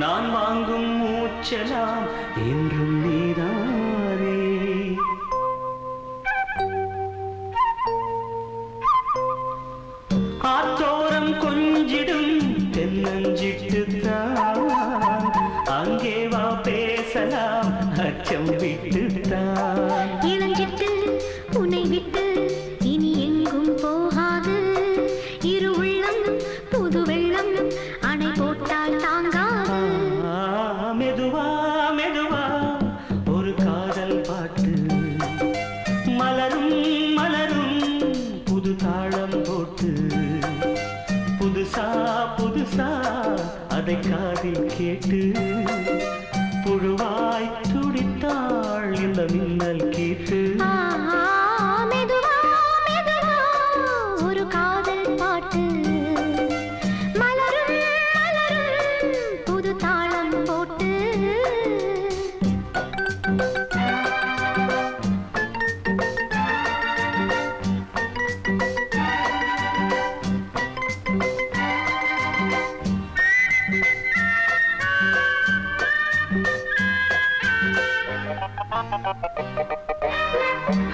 நான் வாங்கும் மூச்சலாம் என்றும் நீதானே. ஆத்தோரம் கொஞ்சிடும் தென்னஞ்சிட்டுத்தான் அங்கே வா பேசலாம் அச்சம் விட்டுத்தான். இளஞ்சிட்டு உன்னை விட்டு இனி எங்கும் போகாது. இரு உள்ளம் புது வெள்ளம் அணை போட்டால் தாங்காது. மெதுவா மெதுவா ஒரு காதல் பாட்டு மலரும் மலரும் புது தாளம் போட்டு புதுசா புதுசா அதை காதில் கேட்டு புழுவாய் துடித்தாள் இந்த மின்னல் கேட்டு. மெதுவா மெதுவா ஒரு காதல் பாட்டு மலரும் மலரும் புது தாளம் போட்டு.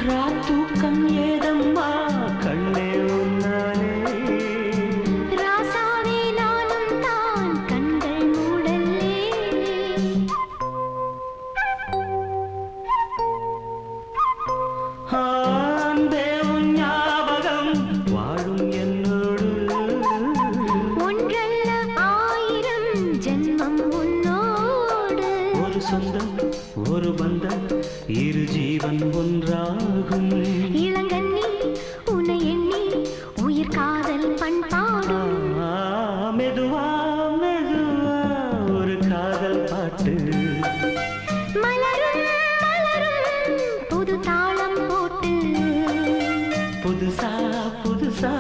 ராத்தூக்கம் ஏதம்மா கண்ணே உன்னாலே. ராசாவே நானும் தான் கண்கள் மூடல்லே. அன்பே உன் ஞாபகம் வாழும் என்னோடு. ஒன்றல்ல ஆயிரம் ஜென்மம் உன்னோடு. ஒரு சொந்தம் ஒரு பந்தம் இரு ஜீவன் ஒன்றாகும். இளங்கண்ணி உன்னை எண்ணி உயிர் காதல் பண்பாடும். மெதுவா மெதுவா ஒரு காதல் பாட்டு மலரும் மலரும் புது தாளம் போட்டு புதுசா புதுசா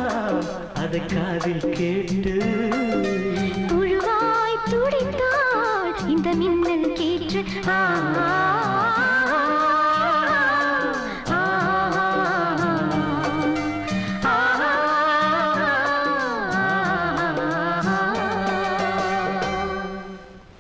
அதை காதில் கேட்டு புழுவாய் துடித்தாள் இந்த மின்னல் கேற்று.